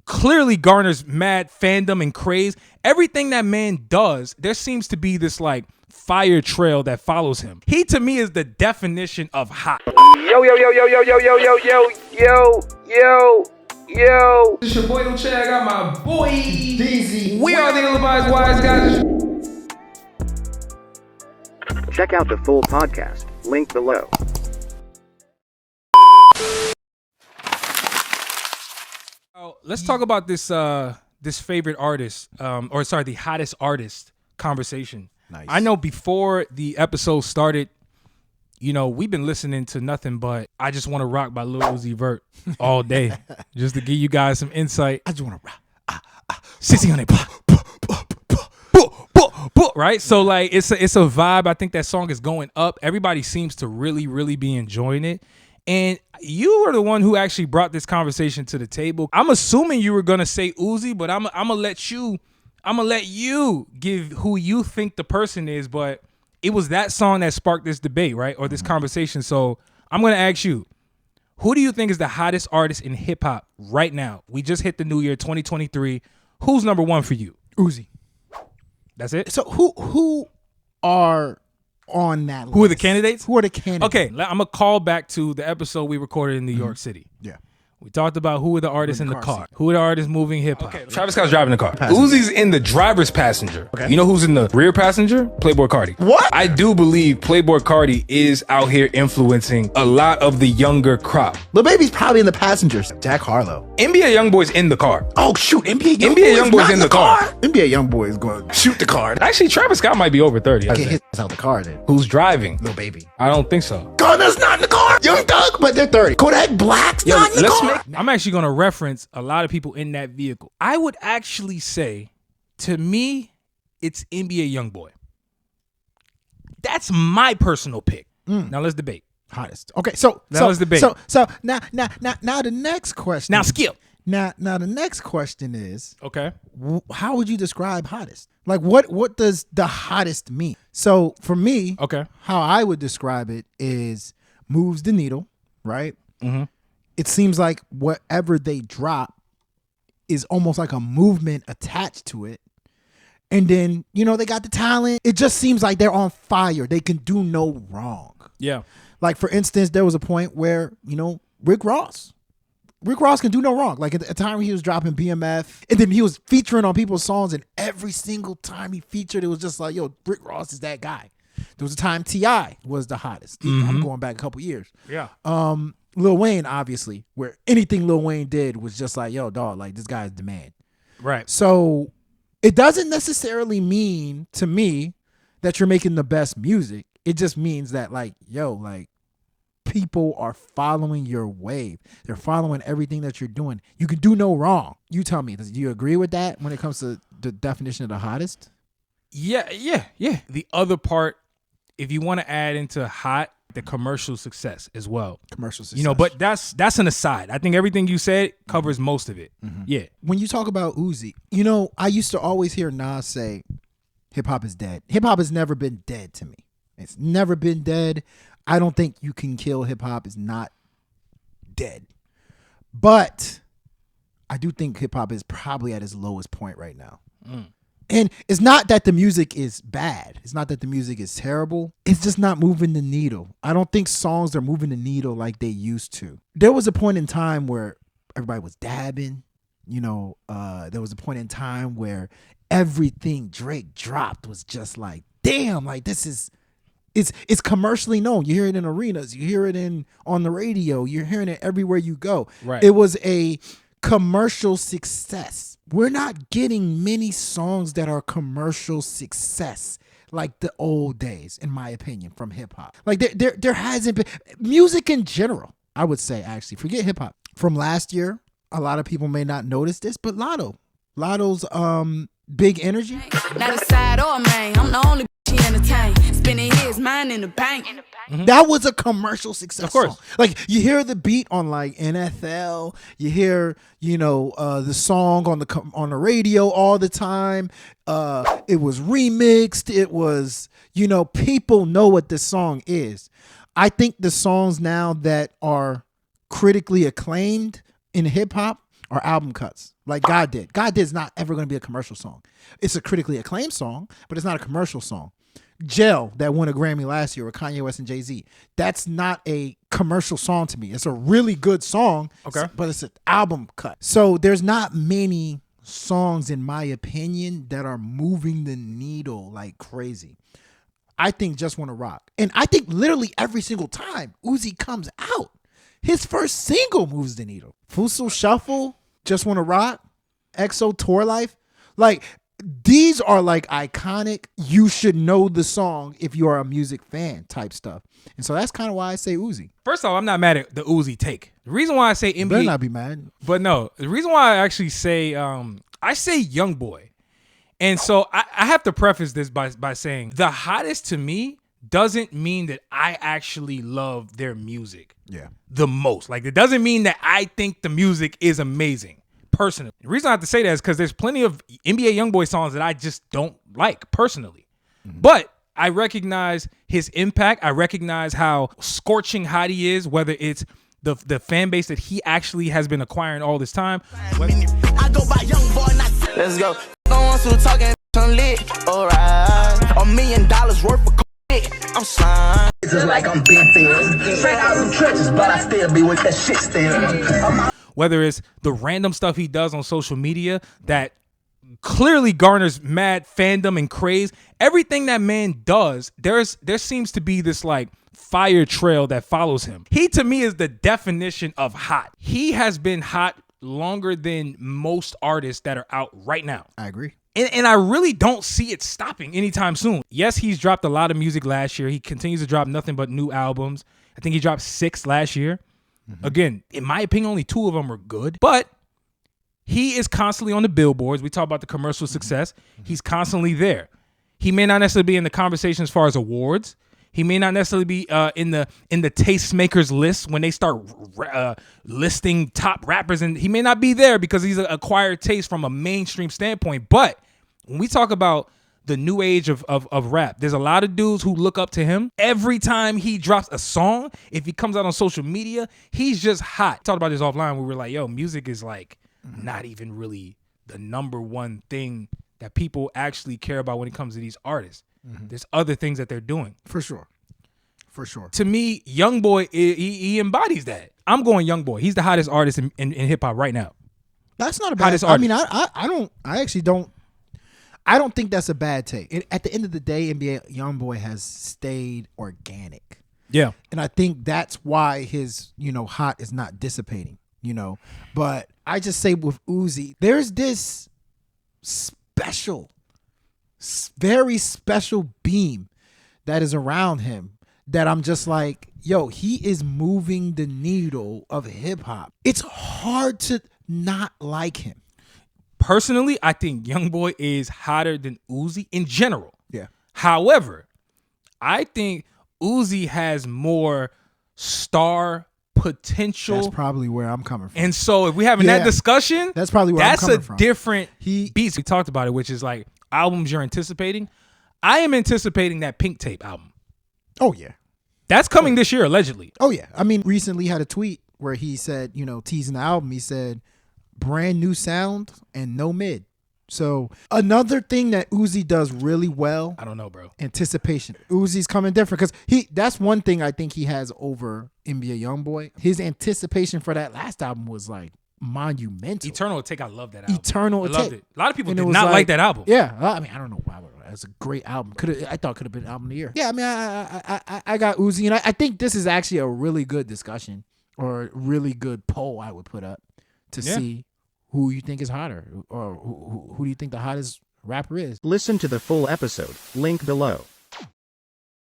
clearly garners mad fandom and craze. Everything that man does, there seems to be this like fire trail that follows him. He to me is the definition of hot. Yo, yo, yo, yo, yo, yo, yo, yo, yo, yo, yo, yo. It's your boy Uche. I got my boy Deezy. We are the Ill-Advised Wise Guys. Check out the full podcast, link below. Let's talk about this this favorite artist, the hottest artist conversation. Nice. I know before the episode started, you know, we've been listening to nothing but I Just Want to Rock by Lil Uzi Vert all day, just to give you guys some insight. I just want to rock. Sissy on it. Right? So like it's a vibe. I think that song is going up. Everybody seems to really, really be enjoying it. And you were the one who actually brought this conversation to the table. I'm assuming you were gonna say Uzi, but I'm gonna let you give who you think the person is. But it was that song that sparked this debate, right? Or this conversation. So I'm gonna ask you, who do you think is the hottest artist in hip hop right now? We just hit the new year, 2023. Who's number one for you? Uzi. That's it? So who are on that list? Who are the candidates? Who are the candidates? Okay, I'm going to call back to the episode we recorded in New York City. Yeah. We talked about who are the artists in the car. seat. Who are the artists moving hip hop. Okay, Travis Scott's driving the car. Uzi's in the driver's passenger. Okay. You know who's in the rear passenger? Playboy Carti. What? I do believe Playboy Carti is out here influencing a lot of the younger crop. Lil Baby's probably in the passengers. Jack Harlow. NBA YoungBoy's in the car. Oh shoot, NBA YoungBoy's in the car. NBA YoungBoy is going to shoot the car. Actually, Travis Scott might be over 30. Get his ass out the car then. Who's driving? Lil Baby. I don't think so. Gunna's not in the car. Young Thug, but they're 30. Kodak Black's Yo, not in the let's car. I'm actually going to reference a lot of people in that vehicle. I would actually say, to me, it's NBA YoungBoy. That's my personal pick. Now let's debate. Hottest. Okay, so let's debate. So now the next question. Now skip. Now the next question is, Okay. how would you describe hottest? Like what does the hottest mean? So for me, Okay. how I would describe it is moves the needle, right? Mm-hmm. It seems like whatever they drop is almost like a movement attached to it. And then, you know, they got the talent. It just seems like they're on fire. They can do no wrong. Yeah. Like, for instance, there was a point where, you know, Rick Ross can do no wrong. Like, at the time he was dropping BMF, and then he was featuring on people's songs, and every single time he featured, it was just like, yo, Rick Ross is that guy. There was a time T.I. was the hottest. I'm going back a couple years. Yeah. Lil Wayne, obviously, where anything Lil Wayne did was just like, yo, dog, like, this guy's the man. Right. So it doesn't necessarily mean to me that you're making the best music. It just means that, like, yo, like, people are following your wave. They're following everything that you're doing. You can do no wrong. You tell me, do you agree with that when it comes to the definition of the hottest? Yeah. The other part, if you want to add into hot, the commercial success as well. Commercial success. You know, but that's an aside. I think everything you said covers most of it. Mm-hmm. Yeah. When you talk about Uzi, you know, I used to always hear Nas say, hip hop is dead. Hip hop has never been dead to me. It's never been dead. I don't think you can kill hip hop. It's not dead. But I do think hip hop is probably at its lowest point right now. And it's not that the music is bad. It's not that the music is terrible. It's just not moving the needle. I don't think songs are moving the needle like they used to. There was a point in time where everybody was dabbing. You know, there was a point in time where everything Drake dropped was just like, damn, like this is, it's commercially known. You hear it in arenas. You hear it on the radio. You're hearing it everywhere you go. Right. It was a commercial success. We're not getting many songs that are commercial success like the old days, in my opinion, from hip hop. Like there hasn't been music in general. I would say, actually, forget hip hop. From last year, a lot of people may not notice this, but Lotto's Big Energy. Not a side or a main. I'm the only she entertain. Spending his mind in the bank. Mm-hmm. That was a commercial success. Of course. Song. Like, you hear the beat on like NFL, you hear, you know, the song on the radio all the time. It was remixed. It was, you know, people know what this song is. I think the songs now that are critically acclaimed in hip hop or album cuts like God Did. God Did is not ever going to be a commercial song. It's a critically acclaimed song, but it's not a commercial song. Jail, that won a Grammy last year with Kanye West and Jay-Z, that's not a commercial song to me. It's a really good song, but it's an album cut. So there's not many songs, in my opinion, that are moving the needle like crazy. I think Just Wanna Rock. And I think literally every single time Uzi comes out, his first single moves the needle. Fusil Shuffle, Just Wanna Rock, EXO Tour Life. Like, these are like iconic, you should know the song if you are a music fan type stuff. And so that's kind of why I say Uzi. First off, I'm not mad at the Uzi take. The reason why I say NBA, Better not be mad. but no, the reason why I actually say I say YoungBoy. And so I have to preface this by saying the hottest to me doesn't mean that I actually love their music the most. Like, it doesn't mean that I think the music is amazing. Personally, the reason I have to say that is because there's plenty of NBA YoungBoy songs that I just don't like personally. But I recognize his impact. I recognize how scorching hot he is, whether it's the fan base that he actually has been acquiring all this time. I go by YoungBoy, not let's go. Going to talking lit, alright. $1 million worth of I'm slime. It's just like I'm big filled. Straight out of the trenches, but I still be with that shit still. Whether it's the random stuff he does on social media that clearly garners mad fandom and craze, everything that man does, there seems to be this like fire trail that follows him. He, to me, is the definition of hot. He has been hot longer than most artists that are out right now. I agree. And I really don't see it stopping anytime soon. Yes, he's dropped a lot of music last year. He continues to drop nothing but new albums. I think he dropped 6 last year. Again, in my opinion, only 2 of them are good. But he is constantly on the billboards. We talk about the commercial success. He's constantly there. He may not necessarily be in the conversation as far as awards. He may not necessarily be in the tastemakers list when they start listing top rappers, and he may not be there because he's an acquired taste from a mainstream standpoint. But when we talk about the new age of rap, there's a lot of dudes who look up to him. Every time he drops a song, if he comes out on social media, he's just hot. Talked about this offline. We were like, yo, music is like not even really the number one thing that people actually care about when it comes to these artists. There's other things that they're doing. For sure. For sure. To me, YoungBoy, he embodies that. I'm going YoungBoy. He's the hottest artist in hip hop right now. That's not a bad. I mean, I don't think that's a bad take. At the end of the day, NBA YoungBoy has stayed organic. Yeah. And I think that's why his, hot is not dissipating, But I just say with Uzi, there's this special, very special beam that is around him that I'm just like, yo, he is moving the needle of hip hop. It's hard to not like him. Personally, I think YoungBoy is hotter than Uzi in general. Yeah. However, I think Uzi has more star potential. That's probably where I'm coming from. And so if we're having that discussion, that's probably where I'm coming from. That's a different beast. We talked about it, which is like albums you're anticipating. I am anticipating that Pink Tape album. Oh, yeah. That's coming this year, allegedly. Oh, yeah. I mean, recently had a tweet where he said, teasing the album, he said, brand new sound and no mid. So another thing that Uzi does really well. I don't know, bro. Anticipation. Uzi's coming different because that's one thing I think he has over NBA YoungBoy. His anticipation for that last album was like monumental. Eternal Take, I love that album. Eternal I loved Take. it. A lot of people did not like that album. Yeah, I mean, I don't know why. It's a great album. I thought it could have been album of the year. Yeah, I mean, I got Uzi, and I think this is actually a really good discussion or a really good poll I would put up to see who you think is hotter or who do you think the hottest rapper is. Listen to the full episode, link below.